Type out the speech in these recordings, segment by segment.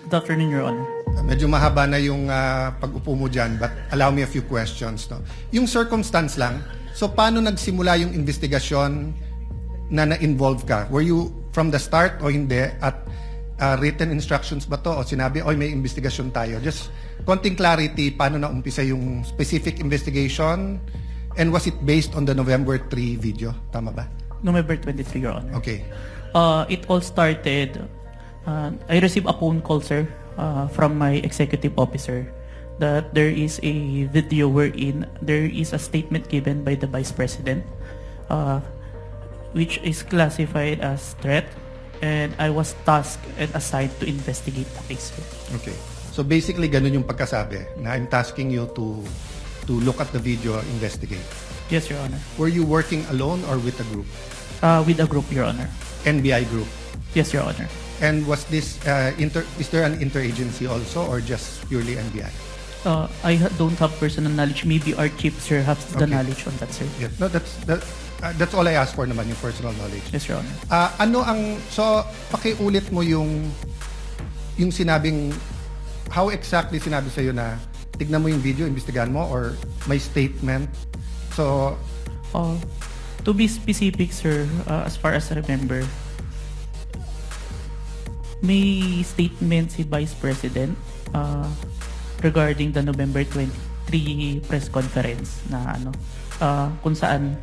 Good afternoon, Your Honor. Medyo mahaba na yung pag-upo mo dyan, but allow me a few questions. No? Yung circumstance lang, so paano nagsimula yung investigasyon na na-involve ka? Were you from the start o hindi? At written instructions ba to? O sinabi, oy, may investigasyon tayo? Just konting clarity, paano na umpisa yung specific investigation? And was it based on the November 3 video? Tama ba? November 23, Your Honor. Okay. It all started, I received a phone call, sir, from my executive officer that there is a video wherein there is a statement given by the Vice President which is classified as threat, and I was tasked and assigned to investigate the case, sir. Okay. So basically, ganun yung pagkasabi na I'm tasking you to look at the video, investigate. Yes, Your Honor. Were you working alone or with a group? With a group, Your Honor. NBI group? Yes, Your Honor. And was this, is there an interagency also or just purely NBI? I don't have personal knowledge. Maybe our chief, sir, has the Okay. knowledge on that, sir. Yes. No, that's all I asked for naman, yung personal knowledge. Yes, Your Honor. So, pakiulit mo yung sinabing, how exactly sinabi sa'yo na tignan mo yung video, imbestigahan mo, or may statement? So, To be specific, sir, as far as I remember, may statement si Vice President regarding the November 23 press conference na kung saan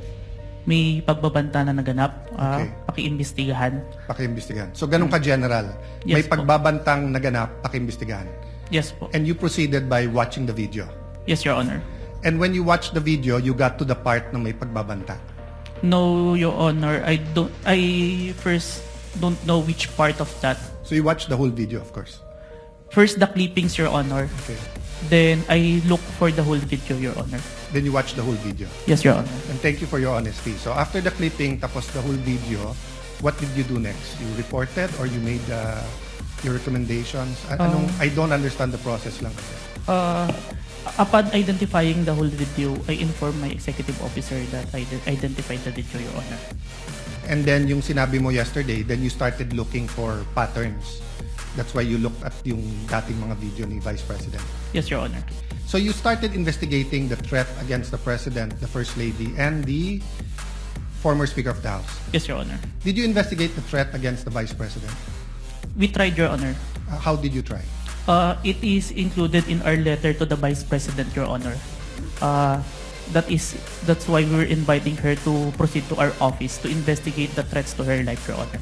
may pagbabanta na naganap, Okay. pakiimbestigahan. pakiimbestigahan. So, ganun ka-general. Yes May po. pagbabantang naganap, pakiimbestigahan. Yes po. And you proceeded by watching the video. Yes, Your Honor. And when you watched the video, you got to the part na may pagbabanta. No, Your Honor, I first don't know which part of that. So, you watched the whole video, of course. First, the clippings, Your Honor. Okay. Then, I look for the whole video, Your Honor. Then you watched the whole video. Yes, Your Honor. And thank you for your honesty. So after the clipping, tapos the whole video, what did you do next? You reported or you made your recommendations? I don't understand the process lang kasi. Upon identifying the whole video, I informed my executive officer that I identified the video, Your Honor. And then yung sinabi mo yesterday, then you started looking for patterns. That's why you looked at yung dating mga video ni Vice President. Yes, Your Honor. So you started investigating the threat against the President, the First Lady, and the former Speaker of the House. Yes, Your Honor. Did you investigate the threat against the Vice President? We tried, Your Honor. How did you try? It is included in our letter to the Vice President, Your Honor. That's why we were inviting her to proceed to our office to investigate the threats to her life, Your Honor.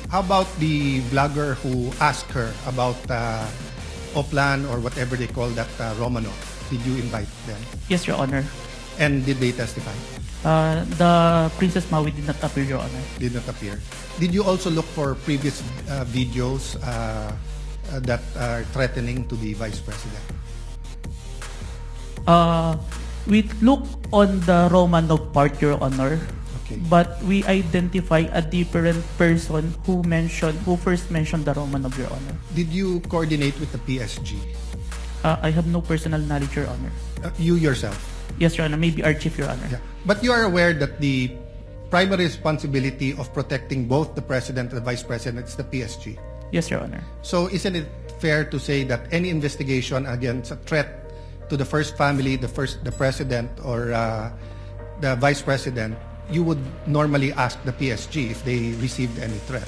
How about the vlogger who asked her about Oplan or whatever they call that Romanov? Did you invite them? Yes, Your Honor. And did they testify? The Princess Maui did not appear, Your Honor. Did not appear. Did you also look for previous videos that are threatening to the Vice President? We look on the Romanov part, Your Honor. Okay. But we identify a different person who first mentioned the Romanov, Your Honor. Did you coordinate with the PSG? I have no personal knowledge, Your Honor. You yourself? Yes, Your Honor. Maybe our chief, Your Honor. Yeah. But you are aware that the primary responsibility of protecting both the President and the Vice President is the PSG? Yes, Your Honor. So isn't it fair to say that any investigation against a threat to the first family, the President or the Vice President, you would normally ask the PSG if they received any threat?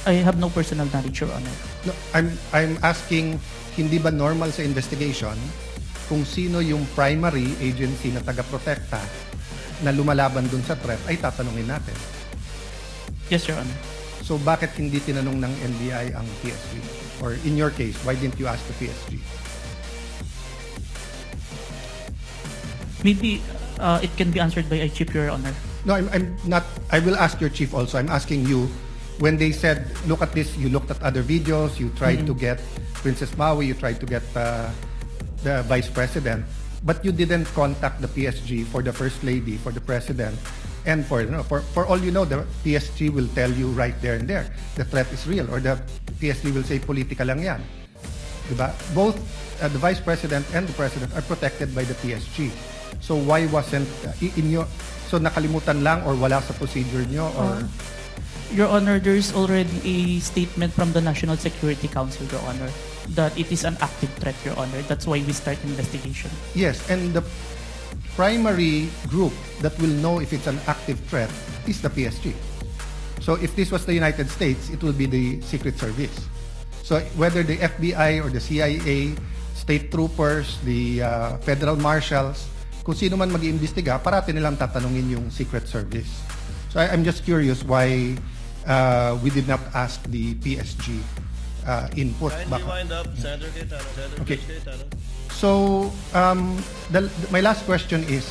I have no personal knowledge, Your Honor. No, I'm asking, hindi ba normal sa investigation kung sino yung primary agency na taga-protekta na lumalaban dun sa threat ay tatanungin natin? Yes, Your Honor. So bakit hindi tinanong ng NBI ang PSG? Or in your case, why didn't you ask the PSG? Maybe it can be answered by our chief, Your Honor. No, I'm not. I will ask your chief also. I'm asking you, when they said, look at this, you looked at other videos, you tried to get Princess Maui, you tried to get the Vice President, but you didn't contact the PSG for the First Lady, for the President, and for all you know, the PSG will tell you right there and there, the threat is real, or the PSG will say, politika lang yan. Diba? Both the Vice President and the President are protected by the PSG. So why wasn't so nakalimutan lang or wala sa procedure nyo or Your Honor, there is already a statement from the National Security Council, Your Honor, that it is an active threat, Your Honor. That's why we start investigation. Yes, and the primary group that will know if it's an active threat is the PSG. So if this was the United States, it will be the Secret Service. So whether the FBI or the CIA, state troopers, the federal marshals, kung sino man mag-iimbestiga, parati nilang tatanungin yung Secret Service. So I'm just curious why we did not ask the PSG input. Kindly wind up, Senator Cayetano. Senator Okay. Cayetano. So, my last question is,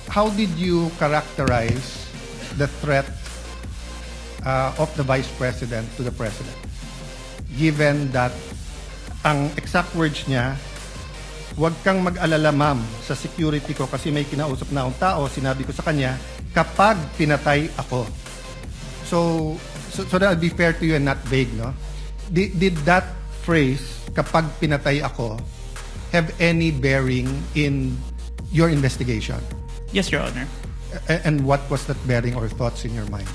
how did you characterize the threat of the Vice President to the President? Given that ang exact words niya, huwag kang mag-alala ma'am sa security ko kasi may kinausap na akong tao, sinabi ko sa kanya, kapag pinatay ako. So that would be fair to you and not vague, no? Did that phrase, kapag pinatay ako, have any bearing in your investigation? Yes, Your Honor. And what was that bearing or thoughts in your mind?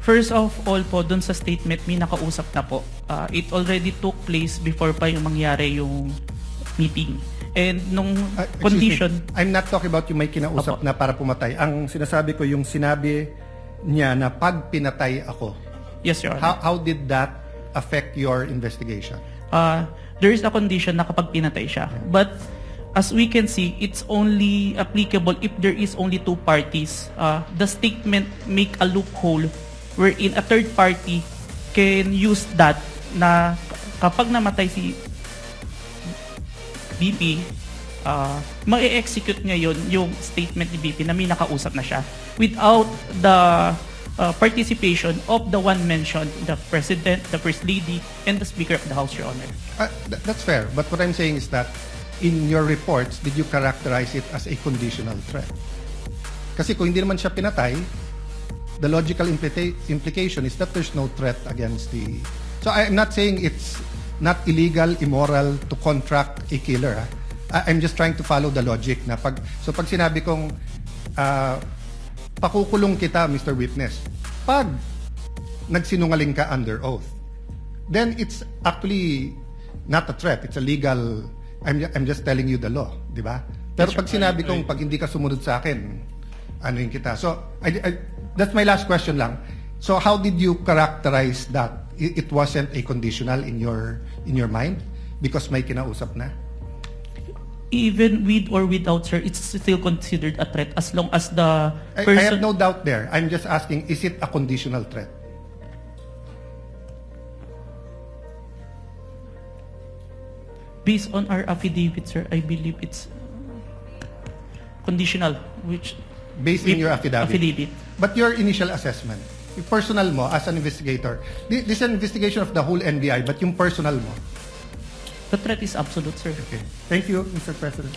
First of all po, dun sa statement, may nakausap na po. It already took place before pa yung mangyari yung meeting. And nung Excuse me. condition, I'm not talking about yung may kinausap Opo. na para pumatay. Ang sinasabi ko, yung sinabi niya na pag pinatay ako, yes, Your Honor. how did that affect your investigation? There is a condition na kapag pinatay siya. But as we can see, it's only applicable if there is only two parties. The statement make a loophole wherein a third party can use that na kapag namatay si BP, ma-execute ngayon yung statement ni BP na may nakausap na siya without the participation of the one mentioned, the President, the First Lady, and the Speaker of the House, Your Honor. That's fair. But what I'm saying is that in your reports, did you characterize it as a conditional threat? Kasi kung hindi naman siya pinatay, the logical implication is that there's no threat against the... So I'm not saying it's not illegal, immoral to contract a killer. I'm just trying to follow the logic na pag sinabi kong pakukulong kita, Mr. Witness, pag nagsinungaling ka under oath, then it's actually not a threat. It's a legal... I'm just telling you the law, di ba? Pero pag sinabi kong pag hindi ka sumunod sa akin, ano yung kita? So, that's my last question lang. So, how did you characterize that? It wasn't a conditional in your mind because may kinausap na? Even with or without, sir, it's still considered a threat as long as the I person... have no doubt there. I'm just asking, is it a conditional threat? Based on our affidavit, sir, I believe it's conditional, which... Based in your affidavit? Affidavit. But your initial assessment, yung personal mo as an investigator, this is an investigation of the whole NBI, but yung personal mo. The threat is absolute, sir. Okay. Thank you, Mr. President.